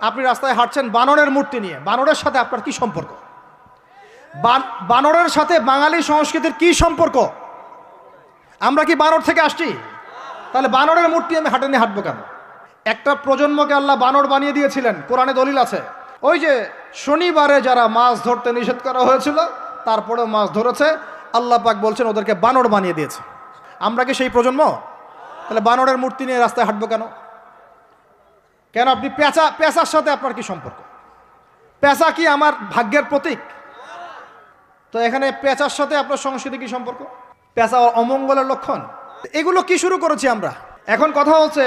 আপনি রাস্তায় হাঁটছেন বানরের মূর্তি নিয়ে, বানরের সাথে আপনার কি সম্পর্ক? বানরের সাথে বাঙালি সংস্কৃতির কি সম্পর্ক? আমরা কি বানর থেকে আসছি? তাহলে বানরের মূর্তি আমি হাটে নিয়ে হাঁটবো কেন? একটা প্রজন্মকে আল্লাহ বানর বানিয়ে দিয়েছিলেন, কোরআনে দলিল আছে। ওই যে শনিবারে যারা মাছ ধরতে নিষেধ করা হয়েছিল তারপরেও মাছ ধরেছে, আল্লাহ পাক বলছেন ওদেরকে বানর বানিয়ে দিয়েছে। আমরা কি সেই প্রজন্ম? তাহলে বানরের মূর্তি নিয়ে রাস্তায় হাঁটবো কেন? কেন আপনি পেঁচার সাথে আপনার কি সম্পর্ক? পেঁচা কি আমার ভাগ্যের প্রতীক? তো এখানে পেঁচার সাথে আপনার সংস্কৃতি কি সম্পর্ক? পেঁচা অমঙ্গলের লক্ষণ। এগুলো কি শুরু করেছি আমরা? এখন কথা হচ্ছে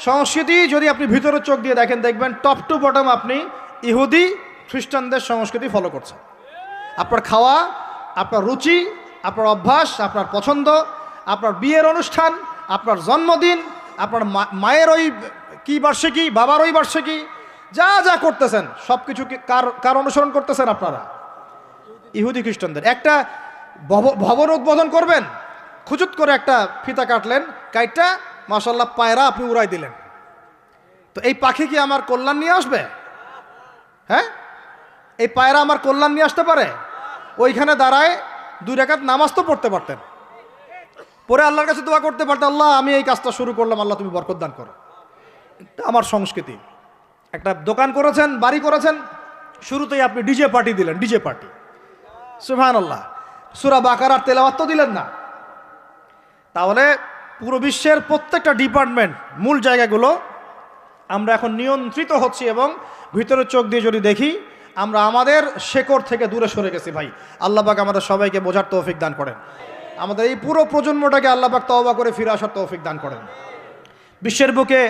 সংস্কৃতি যদি আপনি ভিতরে চোখ দিয়ে দেখেন, দেখবেন টপ টু বটম আপনি ইহুদি খ্রিস্টানদের সংস্কৃতি ফলো করছেন। আপনার খাওয়া, আপনার রুচি, আপনার অভ্যাস, আপনার পছন্দ, আপনার বিয়ের অনুষ্ঠান, আপনার জন্মদিন, আপনার মায়ের ওই কি বার্ষিকী, বাবার ওই বার্ষিকী, যা যা করতেছেন সব কিছু কার অনুসরণ করতেছেন আপনারা? ইহুদি খ্রিস্টানদের। একটা ভবন উদ্বোধন করবেন, খুচুত করে একটা ফিতা কাটলেন, কাইটটা মাশাআল্লাহ পায়রা আপনি উড়াই দিলেন। তো এই পাখি কি আমার কল্যাণ নিয়ে আসবে? হ্যাঁ, এই পায়রা আমার কল্যাণ নিয়ে আসতে পারে? ওইখানে দাঁড়ায় 2 রাকাত নামাজ তো পড়তে পারতেন, পরে আল্লাহর কাছে দোয়া করতে পারতেন, আল্লাহ আমি এই কাজটা শুরু করলাম, আল্লাহ তুমি বরকত দান করো। আমার সংস্কৃতি। একটা দোকান করেছেন, বাড়ি করেছেন, শুরুতেই আপনি ডিজে পার্টি দিলেন, ডিজে পার্টি। সুবহানাল্লাহ। সূরা বাকারার তেলাওয়াত তো দিলেন না। তাহলে পুরো বিশ্বের প্রত্যেকটা ডিপার্টমেন্ট, মূল জায়গাগুলো আমরা এখন নিয়ন্ত্রিত হচ্ছি, এবং ভিতরের চোখ দিয়ে যদি দেখি আমরা আমাদের শেকড় থেকে দূরে সরে গেছি। ভাই আল্লাহ পাক আমাদের সবাইকে বোঝার তৌফিক দান করেন। আমাদের এই পুরো প্রজন্মটাকে আল্লাহ পাক তওবা করে ফিরে আসার তৌফিক দান করেন। বিশ্বের বুকে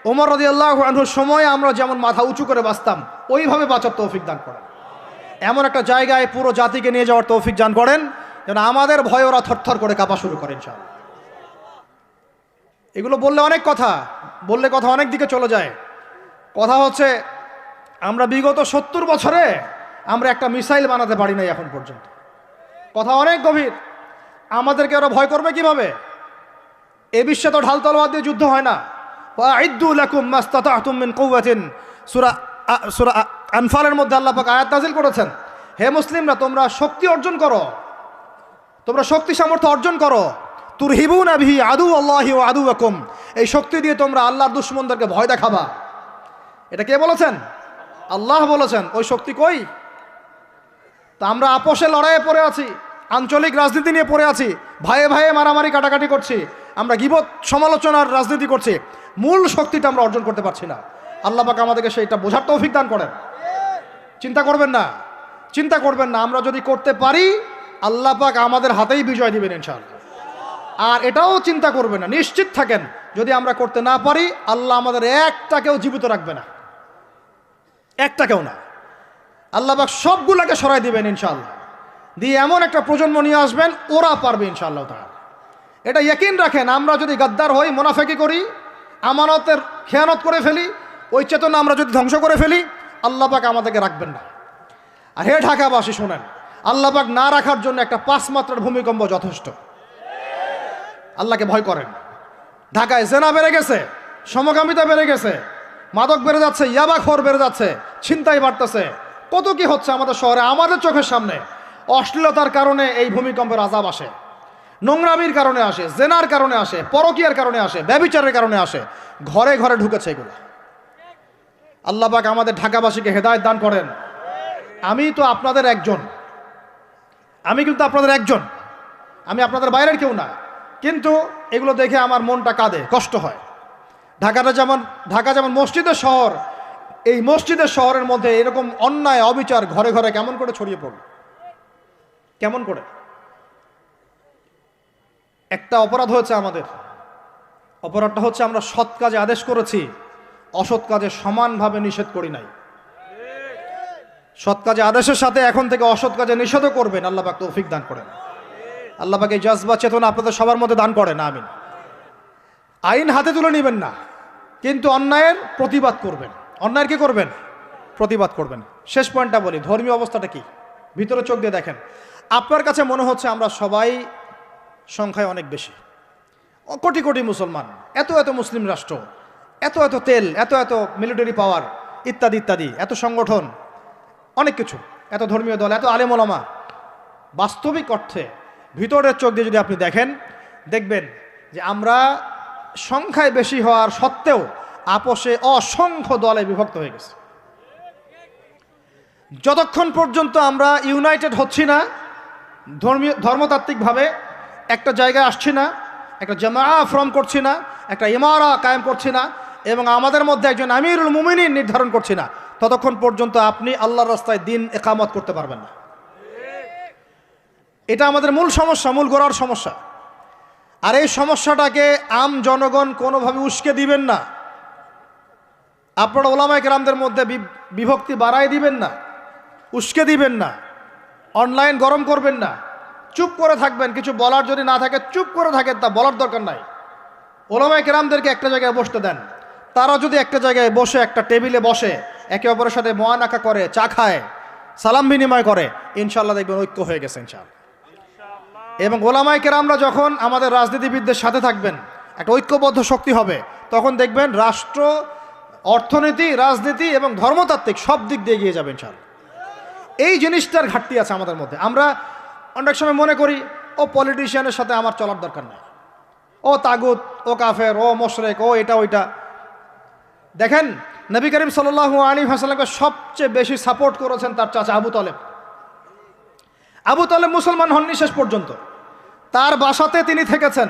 ওমর রাদিয়াল্লাহু আনহুর সময় আমরা যেমন মাথা উঁচু করে বাঁচতাম, ওইভাবে বাঁচার তৌফিক দান করেন। এমন একটা জায়গায় পুরো জাতিকে নিয়ে যাওয়ার তৌফিক দান করেন যেন আমাদের ভয়ে ওরা থরথর করে কাঁপা শুরু করে ইনশাআল্লাহ। এগুলো বললে অনেক কথা, বললে কথা অনেক দিকে চলে যায়। কথা হচ্ছে আমরা বিগত 70 বছরে আমরা একটা মিসাইল বানাতে পারি নাই এখন পর্যন্ত। কথা অনেক গভীর। আমাদেরকে ওরা ভয় করবে কিভাবে? এ বিশ্বে তো ঢাল তলোয়ার দিয়ে যুদ্ধ হয় না। ওয়াইদ্দু লাকুম মাস্তাতাতুম মিন কুওয়াতিন, সূরা আনফালের মধ্যে আল্লাহ পাক আয়াত নাযিল করেছেন, হে মুসলিমরা তোমরা শক্তি অর্জন করো, তোমরা শক্তি সামর্থ্য অর্জন করো। তুরহিবুনা বিহি আদুওয়াল্লাহি ওয়া আদুওয়াকুম, এই শক্তি দিয়ে তোমরা আল্লাহর দুশমনদেরকে ভয় দেখাবা। এটা কে বলেছেন? আল্লাহ বলেছেন। ওই শক্তি কই? তা আমরা আপোষে লড়াইয়ে পড়ে আছি, আঞ্চলিক রাজনীতি নিয়ে পড়ে আছি, ভাইয়ে ভাইয়ে মারামারি কাটাকাটি করছি, আমরা গীবত সমালোচনার রাজনীতি করছি, মূল শক্তিটা আমরা অর্জন করতে পারছি না। আল্লাহ পাক আমাদেরকে সেইটা বোঝার তৌফিক দান করেন। চিন্তা করবেন না, চিন্তা করবেন না, আমরা যদি করতে পারি আল্লাহ পাক আমাদের হাতেই বিজয় দিবেন ইনশাআল্লাহ। আর এটাও চিন্তা করবেন না, নিশ্চিত থাকেন যদি আমরা করতে না পারি আল্লাহ আমাদের একটাকেও জীবিত রাখবে না, একটাকেও না। আল্লাহ পাক সবগুলাকে সরাই দিবেন ইনশাআল্লাহ, দিয়ে এমন একটা প্রজন্ম নিয়ে আসবেন ওরা পারবে ইনশাআল্লাহ তাআলা। এটা ইয়াকিন রাখেন। আমরা যদি গাদ্দার হই, মুনাফিকি করি, আমানতের খেয়ানত করে ফেলি, ওই চেতনা আমরা যদি ধ্বংস করে ফেলি, আল্লাহ পাক আমাদেরকে রাখবেন না। আর হে ঢাকাবাসী শোনেন, আল্লাহ পাক না রাখার জন্য একটা 5 মাত্রার ভূমিকম্প যথেষ্ট। আল্লাহকে ভয় করেন। ঢাকায় জেনা বেড়ে গেছে, সমকামিতা বেড়ে গেছে, মাদক বেড়ে যাচ্ছে, ইয়াবাখোর বেড়ে যাচ্ছে, ছিনতাই বাড়তেছে, কত কি হচ্ছে আমাদের শহরে, আমাদের চোখের সামনে। অশ্লীলতার কারণে এই ভূমিকম্পের আযাব আসে, নোংরামির কারণে আসে, জেনার কারণে আসে, পরকীয়ার কারণে আসে, ব্যভিচারের কারণে আসে, ঘরে ঘরে ঢুকেছে এগুলো। আল্লাহ পাক আমাদের ঢাকাবাসীকে হেদায়েত দান করেন। আমি তো আপনাদের একজন, আমি কিন্তু আপনাদের একজন, আমি আপনাদের বাইরের কেউ না, কিন্তু এগুলো দেখে আমার মনটা কাঁদে, কষ্ট হয়। ঢাকা যেমন মসজিদের শহর, এই মসজিদের শহরের মধ্যে এরকম অন্যায় অবিচার ঘরে ঘরে কেমন করে ছড়িয়ে পড়ল? কেমন করে? একটা অপরাধ হয়েছে আমাদের। অপরাধটা হচ্ছে আমরা সৎ কাজে আদেশ করেছি, অসৎ কাজে সমানভাবে নিষেধ করি নাই। সৎ কাজে আদেশের সাথে এখন থেকে অসৎ কাজে নিষেধও করবেন। আল্লাহ পাক তৌফিক দান করেন। আল্লাহ পাক এই জজবা চেতনা আপনাদের সবার মধ্যে দান করেন, আমিন। আইন হাতে তুলে নেবেন না, কিন্তু অন্যায়ের প্রতিবাদ করবেন। অন্যায়ের কি করবেন? প্রতিবাদ করবেন। শেষ পয়েন্টটা বলি, ধর্মীয় অবস্থাটা কি? ভিতরে চোখ দিয়ে দেখেন। আপনার কাছে মনে হচ্ছে আমরা সবাই সংখ্যায় অনেক বেশি, কোটি কোটি মুসলমান, এত এত মুসলিম রাষ্ট্র, এত এত তেল, এত এত মিলিটারি পাওয়ার, ইত্যাদি ইত্যাদি, এত সংগঠন, অনেক কিছু, এত ধর্মীয় দল, এত আলেম ওলামা। বাস্তবিক অর্থে ভিতরের চোখ দিয়ে যদি আপনি দেখেন, দেখবেন যে আমরা সংখ্যায় বেশি হওয়ার সত্ত্বেও আপোষে অসংখ্য দলে বিভক্ত হয়ে গেছে। যতক্ষণ পর্যন্ত আমরা ইউনাইটেড হচ্ছি না, ধর্মতাত্ত্বিকভাবে একটা জায়গায় আসছি না, একটা জামাআ ফর্ম করছি না, একটা ইমারা কায়েম করছি না, এবং আমাদের মধ্যে একজন আমিরুল মুমিনিন নির্ধারণ করছি না, ততক্ষণ পর্যন্ত আপনি আল্লাহর রাস্তায় দিন ইকামত করতে পারবেন না। এটা আমাদের মূল সমস্যা, মূল গোড়ার সমস্যা। আর এই সমস্যাটাকে আম জনগণ কোনোভাবে উস্কে দিবেন না। আপনারা ওলামায়ে কেরামদের মধ্যে বিভক্তি বাড়াই দিবেন না, উস্কে দিবেন না, অনলাইন গরম করবেন না, চুপ করে থাকবেন। কিছু বলার যদি না থাকে চুপ করে থাকেন, তা বলার দরকার নাই। ওলামায়ে কেরামদেরকে একটা জায়গায় বসতে দেন। তারা যদি একটা জায়গায় বসে, একটা টেবিলে বসে, একে অপরের সাথে মোয়ানাকা করে, চা খায়, সালাম বিনিময় করে, ইনশাআল্লাহ দেখবেন ঐক্য হয়ে গেছে ইনশাআল্লাহ। এবং ওলামায়ে কেরামরা যখন আমাদের রাজনীতিবিদদের সাথে থাকবেন, একটা ঐক্যবদ্ধ শক্তি হবে, তখন দেখবেন রাষ্ট্র, অর্থনীতি, রাজনীতি এবং ধর্মতাত্ত্বিক সব দিক দিয়ে এগিয়ে যাবে ইনশাআল্লাহ। এই জিনিসটার ঘাটতি আছে আমাদের মধ্যে। আমরা অনেক সময় মনে করি ও পলিটিশিয়ানের সাথে আমার চলার দরকার নেই, ও তাগুত, ও কাফের, ও মোশরেক, ও এটা ওইটা। দেখেন, নবী করিম সাল্লাল্লাহু আলাইহি ওয়াসাল্লামকে সবচেয়ে বেশি সাপোর্ট করেছেন তার চাচা আবু তালেব। আবু তালেব মুসলমান হননি শেষ পর্যন্ত। তার বাসাতে তিনি থেকেছেন,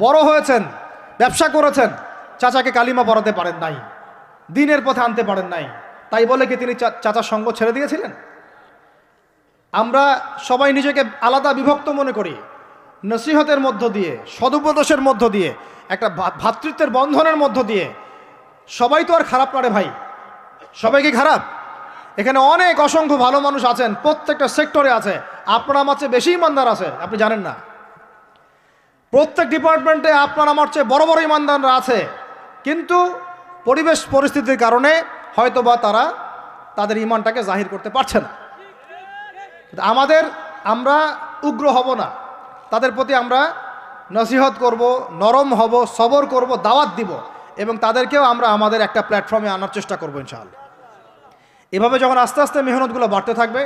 বড় হয়েছেন, ব্যবসা করেছেন, চাচাকে কালিমা পড়াতে পারেন নাই, দ্বীনের পথে আনতে পারেন নাই। তাই বলে কি তিনি চাচার সঙ্গ ছেড়ে দিয়েছিলেন? আমরা সবাই নিজেকে আলাদা বিভক্ত মনে করি। নসিহতের মধ্য দিয়ে, সদুপদেশের মধ্য দিয়ে, একটা ভ্রাতৃত্বের বন্ধনের মধ্য দিয়ে। সবাই তো আর খারাপ না রে ভাই, সবাই কি খারাপ? এখানে অনেক অসংখ্য ভালো মানুষ আছেন, প্রত্যেকটা সেক্টরে আছে। আপনার আমার চেয়ে বেশি ইমানদার আছে, আপনি জানেন না। প্রত্যেক ডিপার্টমেন্টে আপনার আমার চেয়ে বড় বড় ইমানদাররা আছে, কিন্তু পরিবেশ পরিস্থিতির কারণে হয়তোবা তারা তাদের ইমানটাকে জাহির করতে পারছে না। আমরা উগ্র হব না, তাদের প্রতি আমরা নসিহত করব, নরম হব, সবর করব, দাওয়াত দিব, এবং তাদেরকেও আমরা আমাদের একটা প্ল্যাটফর্মে আনার চেষ্টা করবো ইনশাআল্লাহ। এভাবে যখন আস্তে আস্তে মেহনতগুলো বাড়তে থাকবে,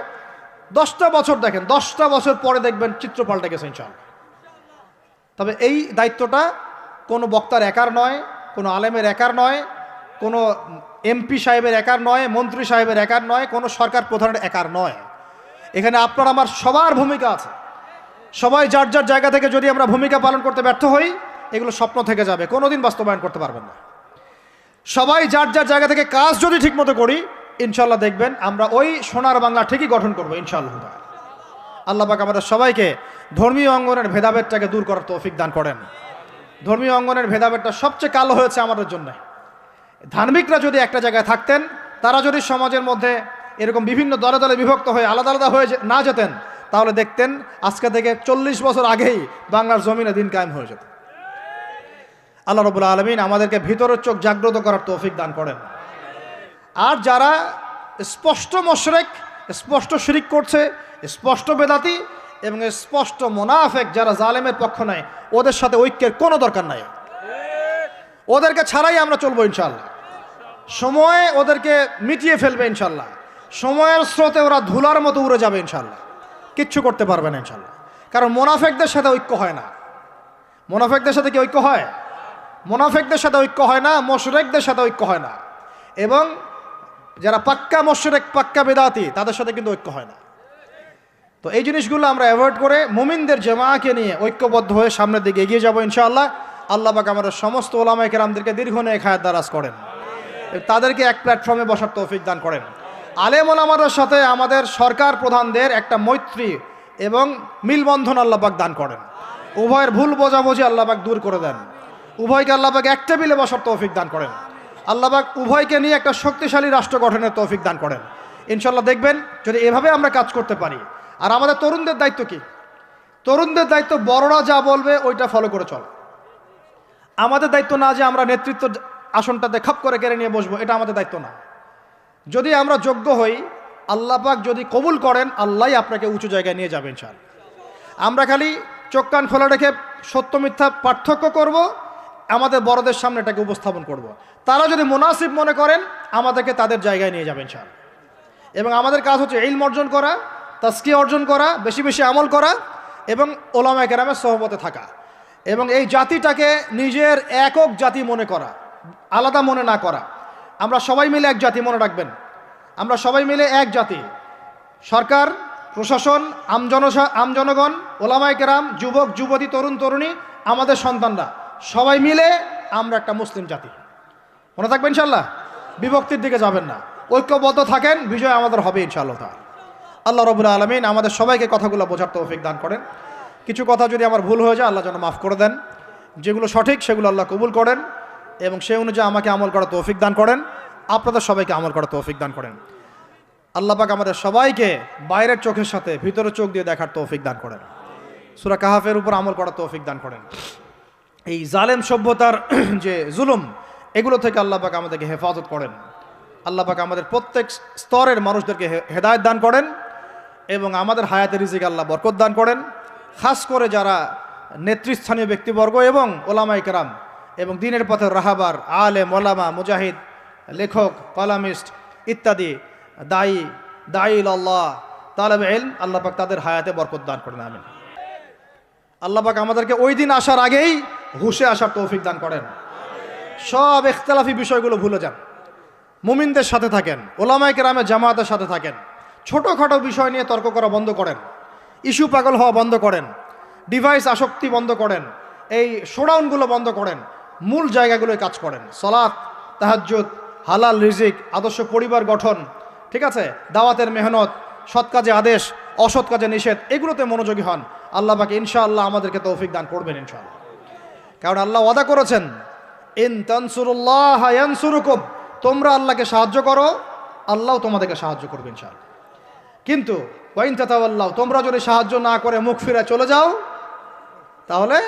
10টা বছর দেখেন, 10টা বছর পরে দেখবেন চিত্র পাল্টে গেছে ইনশাআল্লাহ। তবে এই দায়িত্বটা কোনো বক্তার একার নয়, কোনো আলেমের একার নয়, কোনো এমপি সাহেবের একার নয়, মন্ত্রী সাহেবের একার নয়, কোনো সরকার প্রধানের একার নয়। এখানে আপনার আমার সবার ভূমিকা আছে। সবাই যার যার জায়গা থেকে যদি আমরা ভূমিকা পালন করতে ব্যর্থ হই, এগুলো স্বপ্ন থেকে যাবে, কোনোদিন বাস্তবায়ন করতে পারবেন না। সবাই যার যার জায়গা থেকে কাজ যদি ঠিকমতো করি, ইনশাল্লাহ দেখবেন আমরা ওই সোনার বাংলা ঠিকই গঠন করবো ইনশাআল্লাহ। আল্লাহ পাক আমাদের সবাইকে ধর্মীয় অঙ্গনের ভেদাভেদটাকে দূর করার তৌফিক দান করেন। ধর্মীয় অঙ্গনের ভেদাভেদটা সবচেয়ে কালো হয়েছে আমাদের জন্য। ধার্মিকরা যদি একটা জায়গায় থাকতেন, তারা যদি সমাজের মধ্যে এরকম বিভিন্ন দলে দলে বিভক্ত হয়ে আলাদা আলাদা হয়ে না যেতেন, তাহলে দেখতেন আজকে থেকে 40 বছর আগেই বাংলার জমিনে দিন কায়েম হয়ে যেত। আল্লাহ রাব্বুল আলামিন আমাদেরকে ভিতরের চোখ জাগ্রত করার তৌফিক দান করেন। আর যারা স্পষ্ট মুশরিক, স্পষ্ট শিরিক করছে, স্পষ্ট বেদাতি এবং স্পষ্ট মুনাফিক, যারা জালেমের পক্ষ নেয়, ওদের সাথে ঐক্যের কোনো দরকার নাই। ওদেরকে ছাড়াই আমরা চলবো ইনশাআল্লাহ। সময়ে ওদেরকে মিটিয়ে ফেলবে ইনশাআল্লাহ। সময়ের স্রোতে ওরা ধুলার মতো উড়ে যাবে ইনশাআল্লাহ, কিচ্ছু করতে পারবে না ইনশাআল্লাহ। কারণ মুনাফিকদের সাথে ঐক্য হয় না। মুনাফিকদের সাথে কি ঐক্য হয়? মুনাফিকদের সাথে ঐক্য হয় না, মুশরিকদের সাথে ঐক্য হয় না। এবং যারা পাক্কা মুশরিক, পাক্কা বেদাতি, তাদের সাথে কিন্তু ঐক্য হয় না। তো এই জিনিসগুলো আমরা অ্যাভয়েড করে মুমিনদের জামাআকে নিয়ে ঐক্যবদ্ধ হয়ে সামনের দিকে এগিয়ে যাবো ইনশাআল্লাহ। আল্লাহ পাক আমাদের সমস্ত ওলামায়ে কেরামদেরকে দীর্ঘ নেক হায়াত দারাজ করেন, তাদেরকে এক প্ল্যাটফর্মে বসার তৌফিক দান করেন। আলেম ওলামাদের সাথে আমাদের সরকার প্রধানদের একটা মৈত্রী এবং মিলবন্ধন আল্লাহ পাক দান করেন। উভয়ের ভুল বোঝাবুঝি আল্লাহ পাক দূর করে দেন। উভয়কে আল্লাহ পাক এক টেবিলে বসার তৌফিক দান করেন। আল্লাহ পাক উভয়কে নিয়ে একটা শক্তিশালী রাষ্ট্র গঠনের তৌফিক দান করেন ইনশাআল্লাহ। দেখবেন যদি এভাবে আমরা কাজ করতে পারি। আর আমাদের তরুণদের দায়িত্ব কি? তরুণদের দায়িত্ব বড়রা যা বলবে ওইটা ফলো করে চল। আমাদের দায়িত্ব না যে আমরা নেতৃত্ব আসনটাতে খাপ করে কেড়ে নিয়ে বসবো, এটা আমাদের দায়িত্ব না। যদি আমরা যোগ্য হই, আল্লাহ পাক যদি কবুল করেন, আল্লাহই আপনাকে উঁচু জায়গায় নিয়ে যাবেন ইনশাআল্লাহ। আমরা খালি চোখ কান খোলা রেখে সত্য মিথ্যা পার্থক্য করব, আমাদের বড়দের সামনে এটাকে উপস্থাপন করব। তারা যদি মুনাসিব মনে করেন আমাদেরকে তাদের জায়গায় নিয়ে যাবেন ইনশাআল্লাহ। এবং আমাদের কাজ হচ্ছে ইলম অর্জন করা, তাজকিয়া অর্জন করা, বেশি বেশি আমল করা এবং ওলামায়ে কেরামের সোহবতে থাকা, এবং এই জাতিটাকে নিজের একক জাতি মনে করা, আলাদা মনে না করা। আমরা সবাই মিলে এক জাতি, মনে রাখবেন, আমরা সবাই মিলে এক জাতি। সরকার, প্রশাসন, আমজনগণ, ওলামায়ে কেরাম, যুবক যুবতী, তরুণ তরুণী, আমাদের সন্তানরা, সবাই মিলে আমরা একটা মুসলিম জাতি। মনে থাকবেন ইনশাআল্লাহ, বিভক্তির দিকে যাবেন না, ঐক্যবদ্ধ থাকেন, বিজয় আমাদের হবে ইনশাআল্লাহ তাআলা। আল্লাহ রাব্বুল আলামিন আমাদের সবাইকে কথাগুলো বোঝার তৌফিক দান করেন। কিছু কথা যদি আমার ভুল হয়ে যায় আল্লাহ যেন মাফ করে দেন, যেগুলো সঠিক সেগুলো আল্লাহ কবুল করেন এবং সেই অনুযায়ী আমাকে আমল করার তৌফিক দান করেন, আপনাদের সবাইকে আমল করার তৌফিক দান করেন। আল্লাহ পাক আমাদের সবাইকে বাইরের চোখের সাথে ভিতরের চোখ দিয়ে দেখার তৌফিক দান করেন, সূরা কাহাফের উপর আমল করার তৌফিক দান করেন। এই জালেম সভ্যতার যে জুলুম, এগুলো থেকে আল্লাহ পাক আমাদেরকে হেফাজত করেন। আল্লাহ পাক আমাদের প্রত্যেক স্তরের মানুষদেরকে হেদায়েত দান করেন এবং আমাদের হায়াতের রিজিকে আল্লাহ বরকত দান করেন। খাস করে যারা নেতৃস্থানীয় ব্যক্তিবর্গ এবং ওলামায়ে কেরাম এবং দ্বীনের পথের রাহাবার, আলেম, ওলামা, মুজাহিদ, লেখক, কলামিস্ট ইত্যাদি, দায়ী আল্লাহ, তালেবে ইলম, আল্লাহ পাক তাদের হায়াতে বরকত দান করেন, আমিন। আল্লাহ পাক আমাদেরকে ওই দিন আসার আগেই হুশে আসার তৌফিক দান করেন। সব ইখতিলাফি বিষয়গুলো ভুলে যান, মুমিনদের সাথে থাকেন, ওলামায়ে কেরামের জামাতের সাথে থাকেন, ছোটোখাটো বিষয় নিয়ে তর্ক করা বন্ধ করেন, ইস্যু পাগল হওয়া বন্ধ করেন, ডিভাইস আসক্তি বন্ধ করেন, এই শোডাউনগুলো বন্ধ করেন, মূল জায়গাগুলোয় কাজ করেন। সালাত, তাহাজ্জুদ, হালাল রিজিক, আদর্শ পরিবার গঠন, ঠিক আছে, দাওয়াতের মেহনত, সৎ কাজে আদেশ, অসৎ কাজে নিষেধ, এগুলোতে মনোযোগী হন। আল্লাহ পাক ইনশাআল্লাহ আমাদেরকে তৌফিক দান করবেন ইনশাআল্লাহ। কারণ আল্লাহ ওয়াদা করেছেন, ইন তানসুরুল্লাহ ইয়ানসুরুকুম, তোমরা আল্লাহকে সাহায্য করো, আল্লাহ তোমাদেরকে সাহায্য করবে ইনশাআল্লাহ। কিন্তু ওয়াইন তাতাওয়াল্লাহ, তোমরা যদি সাহায্য না করে মুখ ফিরে চলে যাও, তাহলে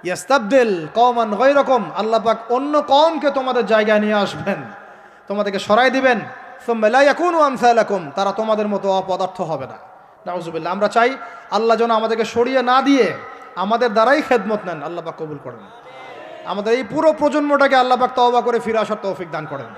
ইয়াস্তাবদিল কওমান গায়রাকুম, আল্লাহ পাক অন্য কওমকে তোমাদের জায়গায় নিয়ে আসবেন, তোমাদেরকে সরাই দিবেন। সুম্মা লা ইয়াকুনু আমসালাকুম, তারা তোমাদের মতো অপদার্থ হবে না। নাউযুবিল্লাহ। আমরা চাই আল্লাহ যেন আমাদেরকে সরিয়ে না দিয়ে আমাদের দ্বারাই খেদমত নেন, আল্লাহ পাক কবুল করেন। আমাদের এই পুরো প্রজন্মটাকে আল্লাহ পাক তওবা করে ফিরে আসার তৌফিক দান করেন।